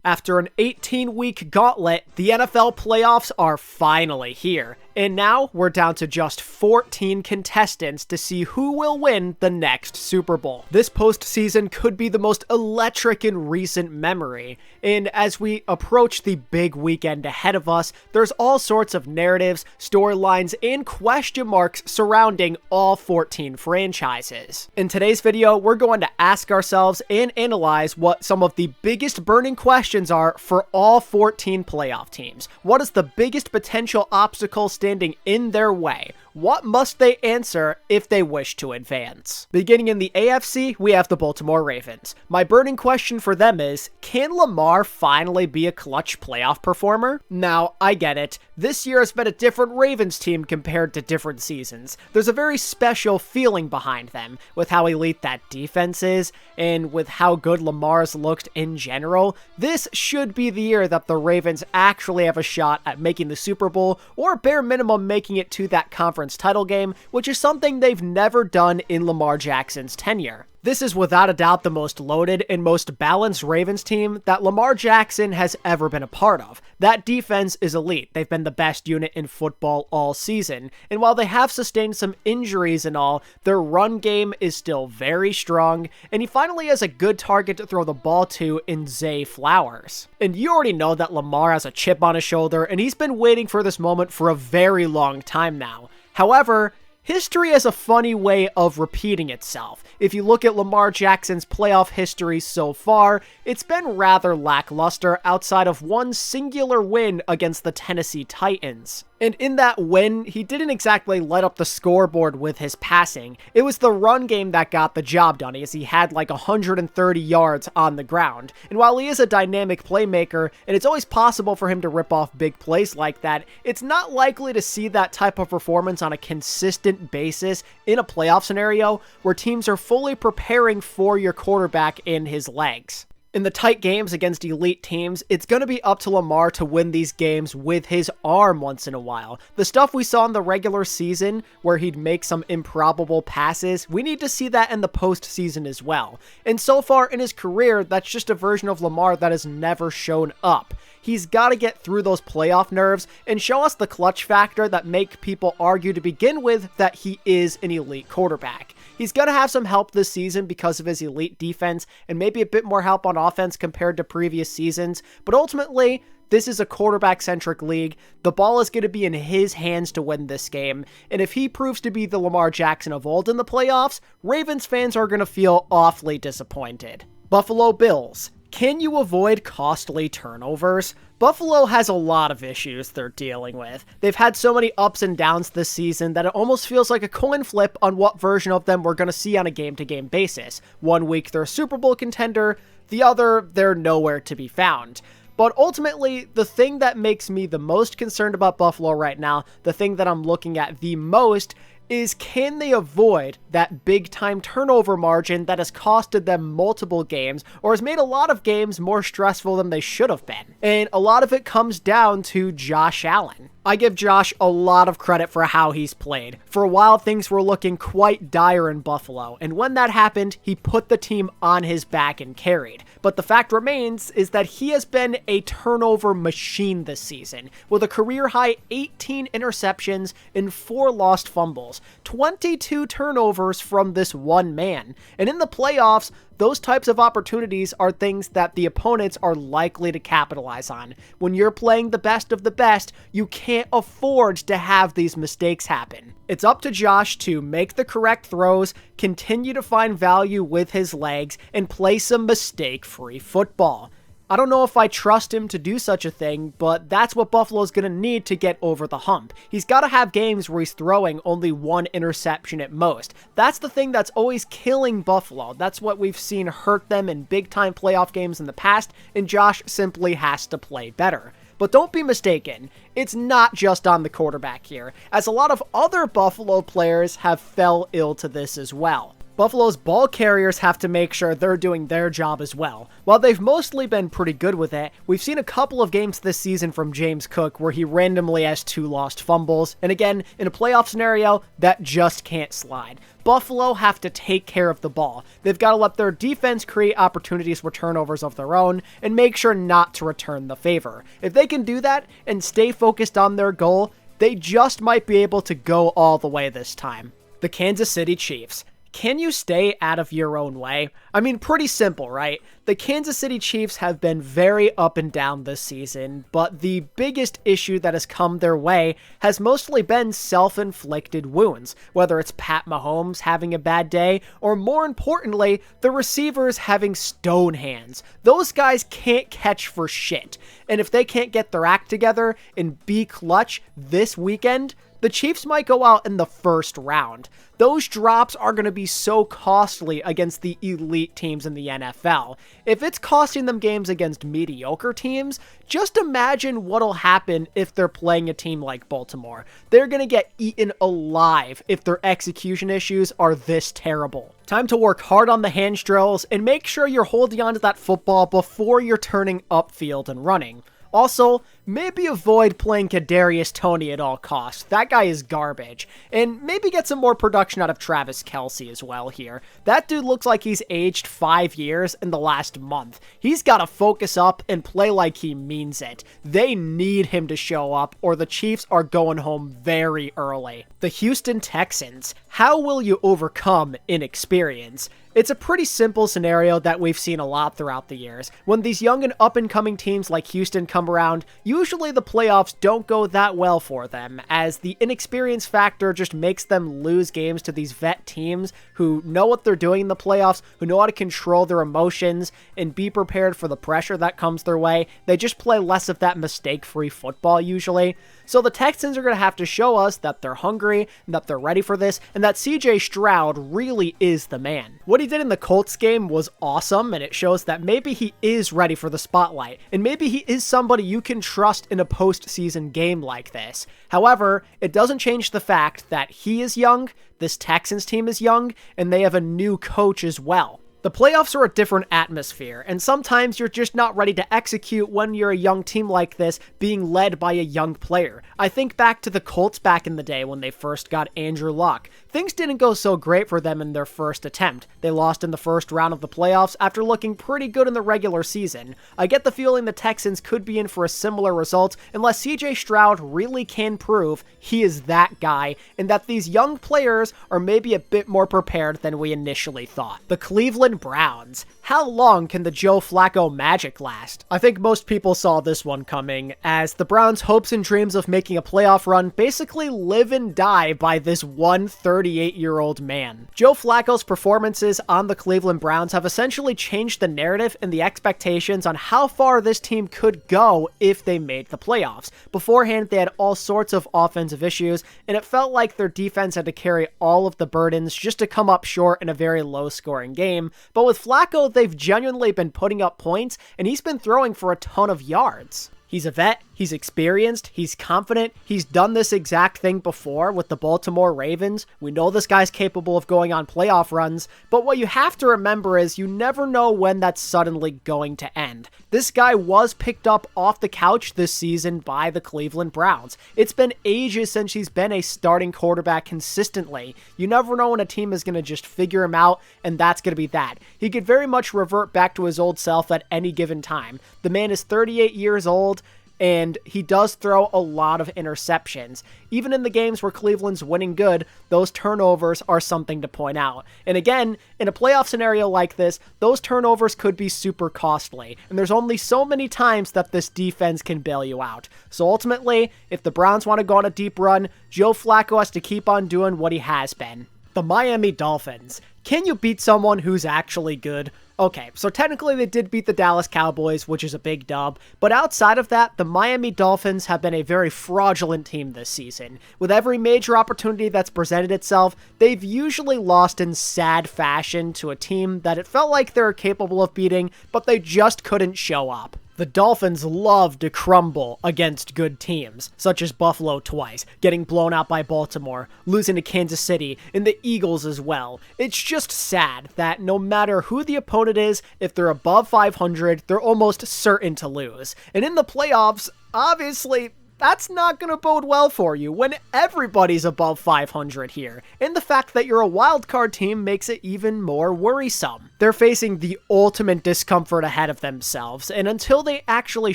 After an 18-week gauntlet, the NFL playoffs are finally here. And now we're down to just 14 contestants to see who will win the next Super Bowl. This postseason could be the most electric in recent memory. And as we approach the big weekend ahead of us, there's all sorts of narratives, storylines, and question marks surrounding all 14 franchises. In today's video, we're going to ask ourselves and analyze what some of the biggest burning questions are for all 14 playoff teams. What is the biggest potential obstacle standing in their way? What must they answer if they wish to advance? Beginning in the AFC, we have the Baltimore Ravens. My burning question for them is, can Lamar finally be a clutch playoff performer? Now, I get it. This year has been a different Ravens team compared to different seasons. There's a very special feeling behind them, with how elite that defense is, and with how good Lamar's looked in general. This should be the year that the Ravens actually have a shot at making the Super Bowl, or bare minimum making it to that conference title game, which is something they've never done in Lamar Jackson's tenure. This is without a doubt the most loaded and most balanced Ravens team that Lamar Jackson has ever been a part of. That defense is elite. They've been the best unit in football all season. And while they have sustained some injuries and all, their run game is still very strong. And he finally has a good target to throw the ball to in Zay Flowers. And you already know that Lamar has a chip on his shoulder, and he's been waiting for this moment for a very long time now. However, history has a funny way of repeating itself. If you look at Lamar Jackson's playoff history so far, it's been rather lackluster outside of one singular win against the Tennessee Titans. And in that win, he didn't exactly light up the scoreboard with his passing. It was the run game that got the job done, as he had like 130 yards on the ground. And while he is a dynamic playmaker, and it's always possible for him to rip off big plays like that, it's not likely to see that type of performance on a consistent basis in a playoff scenario where teams are fully preparing for your quarterback and his legs. In the tight games against elite teams, it's going to be up to Lamar to win these games with his arm once in a while. The stuff we saw in the regular season, where he'd make some improbable passes, we need to see that in the postseason as well. And so far in his career, that's just a version of Lamar that has never shown up. He's got to get through those playoff nerves and show us the clutch factor that make people argue to begin with that he is an elite quarterback. He's going to have some help this season because of his elite defense and maybe a bit more help on offense compared to previous seasons, but ultimately, this is a quarterback-centric league. The ball is going to be in his hands to win this game, and if he proves to be the Lamar Jackson of old in the playoffs, Ravens fans are going to feel awfully disappointed. Buffalo Bills. Can you avoid costly turnovers? Buffalo has a lot of issues they're dealing with. They've had so many ups and downs this season that it almost feels like a coin flip on what version of them we're going to see on a game-to-game basis. One week they're a Super Bowl contender, the other they're nowhere to be found. But ultimately, the thing that makes me the most concerned about Buffalo right now, the thing that I'm looking at the most, is can they avoid that big-time turnover margin that has costed them multiple games or has made a lot of games more stressful than they should have been. And a lot of it comes down to Josh Allen. I give Josh a lot of credit for how he's played. For a while, things were looking quite dire in Buffalo, and when that happened, he put the team on his back and carried. But the fact remains is that he has been a turnover machine this season, with a career-high 18 interceptions and 4 lost fumbles, 22 turnovers from this one man. And in the playoffs, those types of opportunities are things that the opponents are likely to capitalize on. When you're playing the best of the best, you can't afford to have these mistakes happen. It's up to Josh to make the correct throws, continue to find value with his legs, and play some mistake-free football. I don't know if I trust him to do such a thing, but that's what Buffalo's going to need to get over the hump. He's got to have games where he's throwing only 1 interception at most. That's the thing that's always killing Buffalo. That's what we've seen hurt them in big-time playoff games in the past, and Josh simply has to play better. But don't be mistaken, it's not just on the quarterback here, as a lot of other Buffalo players have fell ill to this as well. Buffalo's ball carriers have to make sure they're doing their job as well. While they've mostly been pretty good with it, we've seen a couple of games this season from James Cook where he randomly has 2 lost fumbles, and again, in a playoff scenario, that just can't slide. Buffalo have to take care of the ball. They've got to let their defense create opportunities for turnovers of their own and make sure not to return the favor. If they can do that and stay focused on their goal, they just might be able to go all the way this time. The Kansas City Chiefs. Can you stay out of your own way? I mean, pretty simple, right? The Kansas City Chiefs have been very up and down this season, but the biggest issue that has come their way has mostly been self-inflicted wounds, whether it's Pat Mahomes having a bad day, or more importantly, the receivers having stone hands. Those guys can't catch for shit, and if they can't get their act together and be clutch this weekend, the Chiefs might go out in the first round. Those drops are going to be so costly against the elite teams in the NFL. If it's costing them games against mediocre teams, just imagine what'll happen if they're playing a team like Baltimore. They're going to get eaten alive if their execution issues are this terrible. Time to work hard on the hand drills and make sure you're holding onto that football before you're turning upfield and running. Also, maybe avoid playing Kadarius Toney at all costs. That guy is garbage. And maybe get some more production out of Travis Kelce as well here. That dude looks like he's aged 5 years in the last month. He's got to focus up and play like he means it. They need him to show up or the Chiefs are going home very early. The Houston Texans. How will you overcome inexperience? It's a pretty simple scenario that we've seen a lot throughout the years. When these young and up-and-coming teams like Houston come around, usually the playoffs don't go that well for them, as the inexperience factor just makes them lose games to these vet teams who know what they're doing in the playoffs, who know how to control their emotions and be prepared for the pressure that comes their way. They just play less of that mistake-free football usually. So the Texans are going to have to show us that they're hungry, and that they're ready for this, and that CJ Stroud really is the man. What he did in the Colts game was awesome, and it shows that maybe he is ready for the spotlight, and maybe he is somebody you can trust in a postseason game like this. However, it doesn't change the fact that he is young, this Texans team is young, and they have a new coach as well. The playoffs are a different atmosphere, and sometimes you're just not ready to execute when you're a young team like this being led by a young player. I think back to the Colts back in the day when they first got Andrew Luck. Things didn't go so great for them in their first attempt. They lost in the first round of the playoffs after looking pretty good in the regular season. I get the feeling the Texans could be in for a similar result unless CJ Stroud really can prove he is that guy and that these young players are maybe a bit more prepared than we initially thought. The Cleveland Browns. How long can the Joe Flacco magic last? I think most people saw this one coming, as the Browns' hopes and dreams of making a playoff run basically live and die by this one 38-year-old man. Joe Flacco's performances on the Cleveland Browns have essentially changed the narrative and the expectations on how far this team could go if they made the playoffs. Beforehand, they had all sorts of offensive issues, and it felt like their defense had to carry all of the burdens just to come up short in a very low-scoring game. But with Flacco, they've genuinely been putting up points, and he's been throwing for a ton of yards. He's a vet, he's experienced, he's confident, he's done this exact thing before with the Baltimore Ravens. We know this guy's capable of going on playoff runs, but what you have to remember is you never know when that's suddenly going to end. This guy was picked up off the couch this season by the Cleveland Browns. It's been ages since he's been a starting quarterback consistently. You never know when a team is going to just figure him out, and that's going to be that. He could very much revert back to his old self at any given time. The man is 38 years old, and he does throw a lot of interceptions. Even in the games where Cleveland's winning good, those turnovers are something to point out. And again, in a playoff scenario like this, those turnovers could be super costly. And there's only so many times that this defense can bail you out. So ultimately, if the Browns want to go on a deep run, Joe Flacco has to keep on doing what he has been. The Miami Dolphins. Can you beat someone who's actually good? Okay, so technically they did beat the Dallas Cowboys, which is a big dub, but outside of that, the Miami Dolphins have been a very fraudulent team this season. With every major opportunity that's presented itself, they've usually lost in sad fashion to a team that it felt like they were capable of beating, but they just couldn't show up. The Dolphins love to crumble against good teams, such as Buffalo twice, getting blown out by Baltimore, losing to Kansas City, and the Eagles as well. It's just sad that no matter who the opponent is, if they're above 500, they're almost certain to lose. And in the playoffs, obviously, that's not going to bode well for you when everybody's above 500 here, and the fact that you're a wildcard team makes it even more worrisome. They're facing the ultimate discomfort ahead of themselves, and until they actually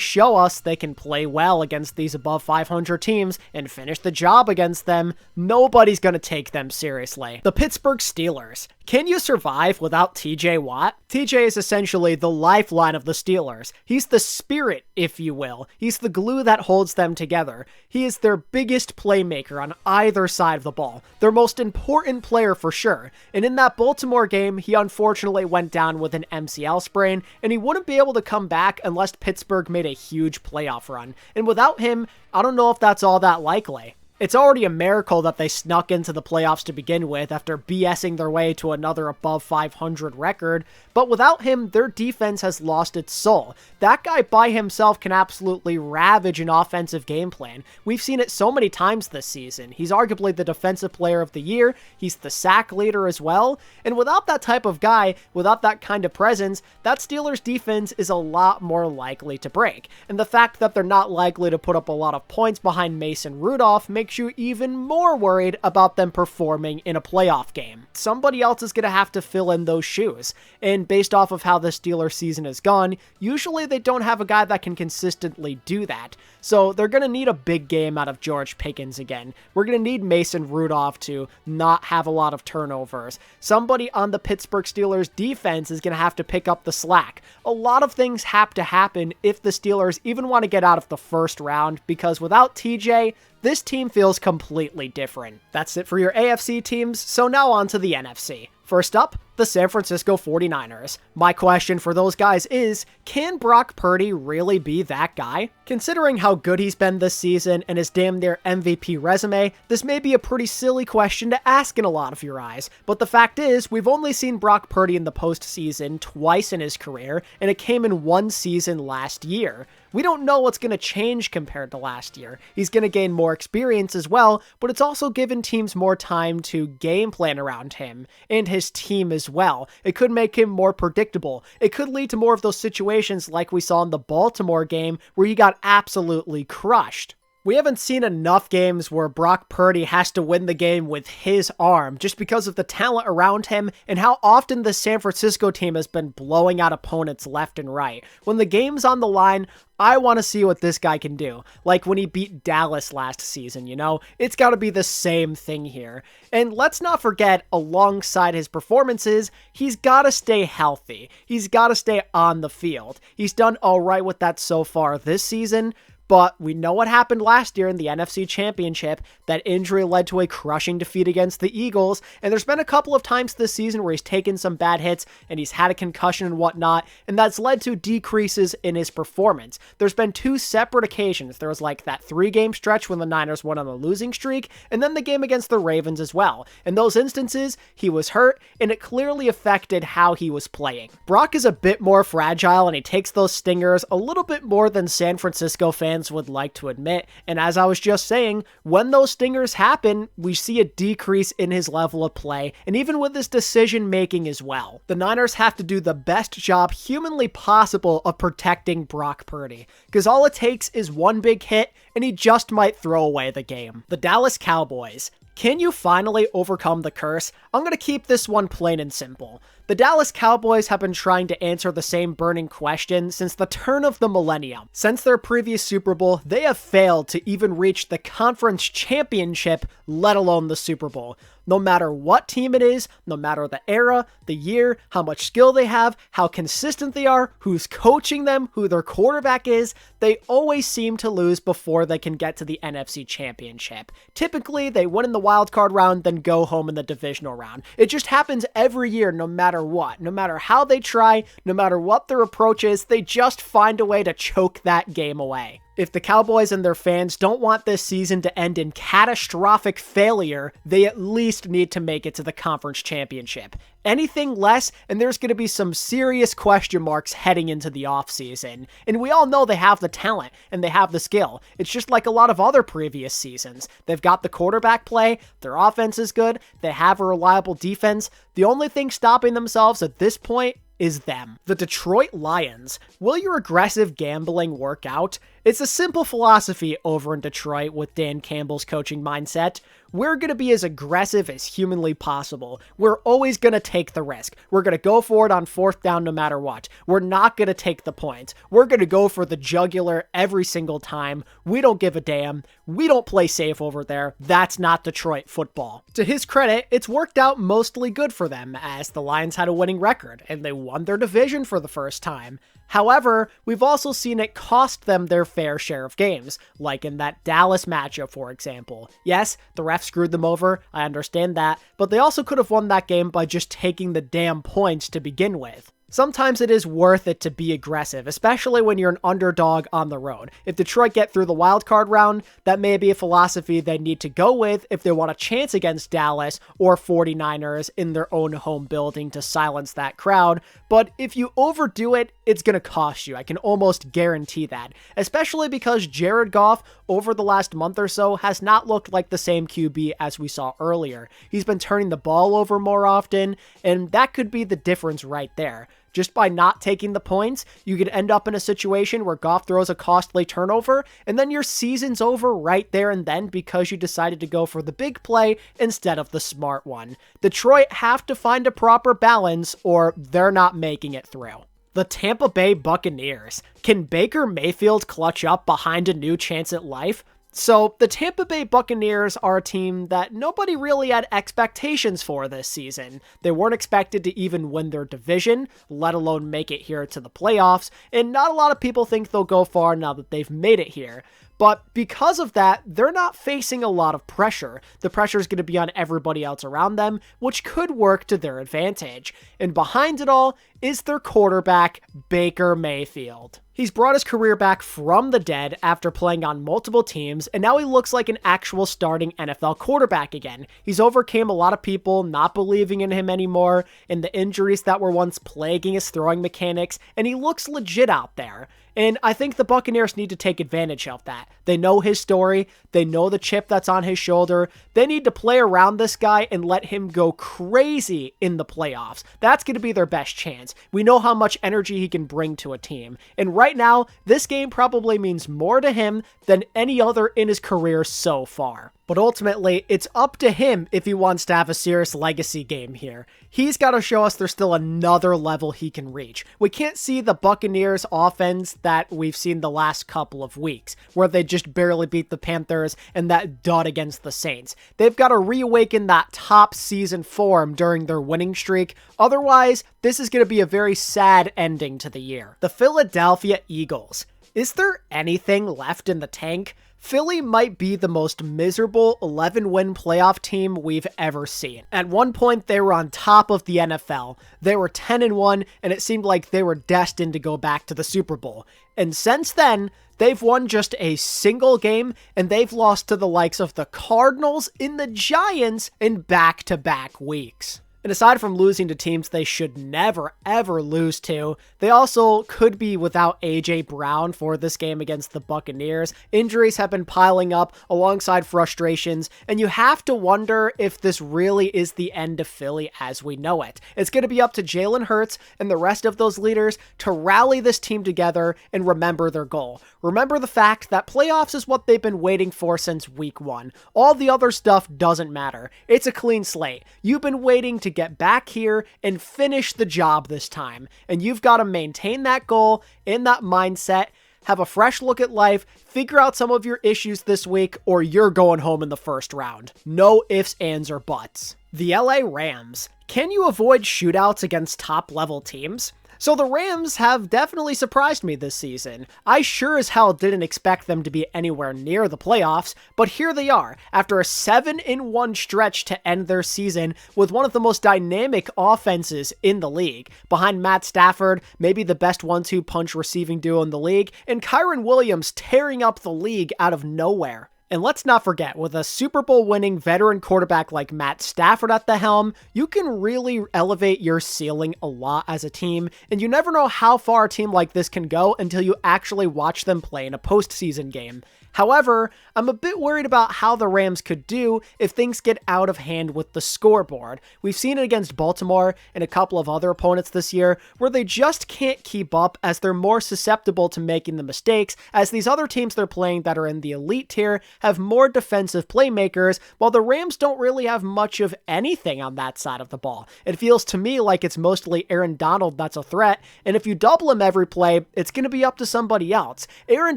show us they can play well against these above 500 teams and finish the job against them, nobody's going to take them seriously. The Pittsburgh Steelers. Can you survive without TJ Watt? TJ is essentially the lifeline of the Steelers. He's the spirit, if you will. He's the glue that holds them together. He is their biggest playmaker on either side of the ball. Their most important player for sure. And in that Baltimore game, he unfortunately went down with an MCL sprain, and he wouldn't be able to come back unless Pittsburgh made a huge playoff run. And without him, I don't know if that's all that likely. It's already a miracle that they snuck into the playoffs to begin with after BSing their way to another above 500 record, but without him, their defense has lost its soul. That guy by himself can absolutely ravage an offensive game plan. We've seen it so many times this season. He's arguably the defensive player of the year, he's the sack leader as well, and without that type of guy, without that kind of presence, that Steelers defense is a lot more likely to break. And the fact that they're not likely to put up a lot of points behind Mason Rudolph makes you even more worried about them performing in a playoff game. Somebody else is going to have to fill in those shoes, and based off of how the Steelers season has gone, usually they don't have a guy that can consistently do that. So they're going to need a big game out of George Pickens again. We're going to need Mason Rudolph to not have a lot of turnovers. Somebody on the Pittsburgh Steelers defense is going to have to pick up the slack. A lot of things have to happen if the Steelers even want to get out of the first round, because without TJ, this team feels completely different. That's it for your AFC teams, so now on to the NFC. First up, the San Francisco 49ers. My question for those guys is, can Brock Purdy really be that guy? Considering how good he's been this season and his damn near MVP resume, this may be a pretty silly question to ask in a lot of your eyes, but the fact is, we've only seen Brock Purdy in the postseason twice in his career, and it came in one season last year. We don't know what's going to change compared to last year. He's going to gain more experience as well, but it's also given teams more time to game plan around him and his team as well. It could make him more predictable. It could lead to more of those situations like we saw in the Baltimore game where he got absolutely crushed. We haven't seen enough games where Brock Purdy has to win the game with his arm just because of the talent around him and how often the San Francisco team has been blowing out opponents left and right. When the game's on the line, I want to see what this guy can do. Like when he beat Dallas last season, you know? It's got to be the same thing here. And let's not forget, alongside his performances, he's got to stay healthy. He's got to stay on the field. He's done all right with that so far this season, but we know what happened last year in the NFC Championship. That injury led to a crushing defeat against the Eagles, and there's been a couple of times this season where he's taken some bad hits and he's had a concussion and whatnot, and that's led to decreases in his performance. There's been two separate occasions. There was like that 3-game stretch when the Niners went on a losing streak, and then the game against the Ravens as well. In those instances, he was hurt, and it clearly affected how he was playing. Brock is a bit more fragile, and he takes those stingers a little bit more than San Francisco fans would like to admit, and as I was just saying, when those stingers happen, we see a decrease in his level of play, and even with his decision making as well. The Niners have to do the best job humanly possible of protecting Brock Purdy, because all it takes is one big hit, and he just might throw away the game. The Dallas Cowboys. Can you finally overcome the curse? I'm going to keep this one plain and simple. The Dallas Cowboys have been trying to answer the same burning question since the turn of the millennium. Since their previous Super Bowl, they have failed to even reach the conference championship, let alone the Super Bowl. No matter what team it is, no matter the era, the year, how much skill they have, how consistent they are, who's coaching them, who their quarterback is, they always seem to lose before they can get to the NFC Championship. Typically, they win in the wildcard round, then go home in the divisional round. It just happens every year, no matter what. No matter how they try, no matter what their approach is, they just find a way to choke that game away. If the Cowboys and their fans don't want this season to end in catastrophic failure, they at least need to make it to the conference championship. Anything less, and there's going to be some serious question marks heading into the offseason. And we all know they have the talent and they have the skill. It's just like a lot of other previous seasons. They've got the quarterback play, their offense is good, they have a reliable defense. The only thing stopping themselves at this point is them. The Detroit Lions. Will your aggressive gambling work out? It's a simple philosophy over in Detroit with Dan Campbell's coaching mindset. We're going to be as aggressive as humanly possible. We're always going to take the risk. We're going to go for it on fourth down no matter what. We're not going to take the points. We're going to go for the jugular every single time. We don't give a damn. We don't play safe over there. That's not Detroit football. To his credit, it's worked out mostly good for them, as the Lions had a winning record and they won their division for the first time. However, we've also seen it cost them their fair share of games, like in that Dallas matchup, for example. Yes, the refs screwed them over, I understand that, but they also could have won that game by just taking the damn points to begin with. Sometimes it is worth it to be aggressive, especially when you're an underdog on the road. If Detroit get through the wildcard round, that may be a philosophy they need to go with if they want a chance against Dallas or 49ers in their own home building to silence that crowd. But if you overdo it, it's going to cost you. I can almost guarantee that, especially because Jared Goff over the last month or so has not looked like the same QB as we saw earlier. He's been turning the ball over more often, and that could be the difference right there. Just by not taking the points, you could end up in a situation where Goff throws a costly turnover, and then your season's over right there and then because you decided to go for the big play instead of the smart one. Detroit have to find a proper balance, or they're not making it through. The Tampa Bay Buccaneers. Can Baker Mayfield clutch up behind a new chance at life? So, the Tampa Bay Buccaneers are a team that nobody really had expectations for this season. They weren't expected to even win their division, let alone make it here to the playoffs, and not a lot of people think they'll go far now that they've made it here. But because of that, they're not facing a lot of pressure. The pressure is going to be on everybody else around them, which could work to their advantage. And behind it all is their quarterback, Baker Mayfield. He's brought his career back from the dead after playing on multiple teams, and now he looks like an actual starting NFL quarterback again. He's overcame a lot of people not believing in him anymore, and the injuries that were once plaguing his throwing mechanics, and he looks legit out there. And I think the Buccaneers need to take advantage of that. They know his story. They know the chip that's on his shoulder. They need to play around this guy and let him go crazy in the playoffs. That's going to be their best chance. We know how much energy he can bring to a team. And right now, this game probably means more to him than any other in his career so far. But ultimately, it's up to him if he wants to have a serious legacy game here. He's got to show us there's still another level he can reach. We can't see the Buccaneers offense that we've seen the last couple of weeks, where they just barely beat the Panthers and that dud against the Saints. They've got to reawaken that top season form during their winning streak. Otherwise, this is going to be a very sad ending to the year. The Philadelphia Eagles. Is there anything left in the tank? Philly might be the most miserable 11-win playoff team we've ever seen. At one point, they were on top of the NFL. They were 10-1, and it seemed like they were destined to go back to the Super Bowl. And since then, they've won just a single game, and they've lost to the likes of the Cardinals and the Giants in back-to-back weeks. And aside from losing to teams they should never, ever lose to, they also could be without A.J. Brown for this game against the Buccaneers. Injuries have been piling up alongside frustrations, and you have to wonder if this really is the end of Philly as we know it. It's going to be up to Jalen Hurts and the rest of those leaders to rally this team together and remember their goal. Remember the fact that playoffs is what they've been waiting for since week 1. All the other stuff doesn't matter. It's a clean slate. You've been waiting to get back here and finish the job this time. And you've got to maintain that goal in that mindset, have a fresh look at life, figure out some of your issues this week, or you're going home in the first round. No ifs, ands, or buts. The LA Rams. Can you avoid shootouts against top-level teams? So the Rams have definitely surprised me this season. I sure as hell didn't expect them to be anywhere near the playoffs, but here they are, after a 7-1 stretch to end their season with one of the most dynamic offenses in the league, behind Matt Stafford, maybe the best 1-2 punch receiving duo in the league, and Kyren Williams tearing up the league out of nowhere. And let's not forget, with a Super Bowl winning veteran quarterback like Matt Stafford at the helm, you can really elevate your ceiling a lot as a team, and you never know how far a team like this can go until you actually watch them play in a postseason game. However, I'm a bit worried about how the Rams could do if things get out of hand with the scoreboard. We've seen it against Baltimore and a couple of other opponents this year where they just can't keep up as they're more susceptible to making the mistakes, as these other teams they're playing that are in the elite tier have more defensive playmakers, while the Rams don't really have much of anything on that side of the ball. It feels to me like it's mostly Aaron Donald that's a threat, and if you double him every play, it's going to be up to somebody else. Aaron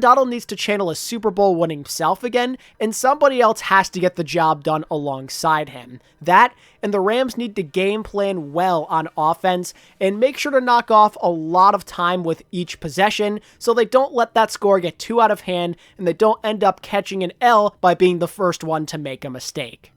Donald needs to channel a Super Bowl winning self again, and somebody else has to get the job done alongside him. That, and the Rams need to game plan well on offense and make sure to knock off a lot of time with each possession so they don't let that score get too out of hand and they don't end up catching an L by being the first one to make a mistake.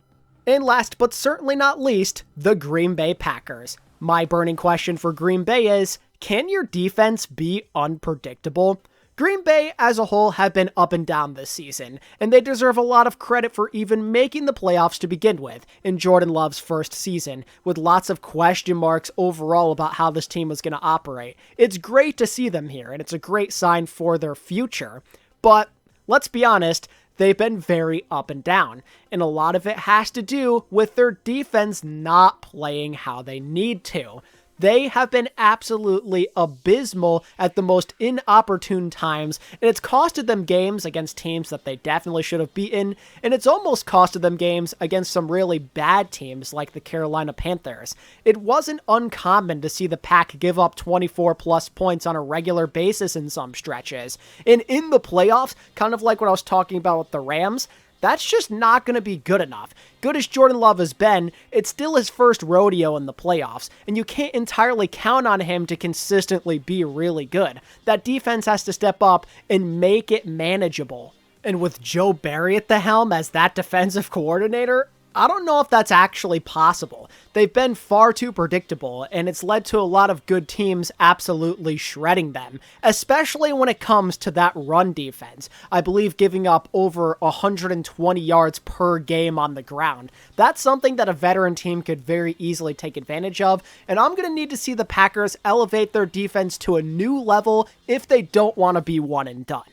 And last but certainly not least, the Green Bay Packers. My burning question for Green Bay is, can your defense be unpredictable? Green Bay as a whole have been up and down this season, and they deserve a lot of credit for even making the playoffs to begin with in Jordan Love's first season, with lots of question marks overall about how this team was going to operate. It's great to see them here, and it's a great sign for their future, but let's be honest, they've been very up and down, and a lot of it has to do with their defense not playing how they need to. They have been absolutely abysmal at the most inopportune times, and it's costed them games against teams that they definitely should have beaten, and it's almost costed them games against some really bad teams like the Carolina Panthers. It wasn't uncommon to see the Pack give up 24-plus points on a regular basis in some stretches, and in the playoffs, kind of like what I was talking about with the Rams, that's just not going to be good enough. Good as Jordan Love has been, it's still his first rodeo in the playoffs, and you can't entirely count on him to consistently be really good. That defense has to step up and make it manageable. And with Joe Barry at the helm as that defensive coordinator, I don't know if that's actually possible. They've been far too predictable, and it's led to a lot of good teams absolutely shredding them, especially when it comes to that run defense. I believe giving up over 120 yards per game on the ground. That's something that a veteran team could very easily take advantage of, and I'm going to need to see the Packers elevate their defense to a new level if they don't want to be one and done.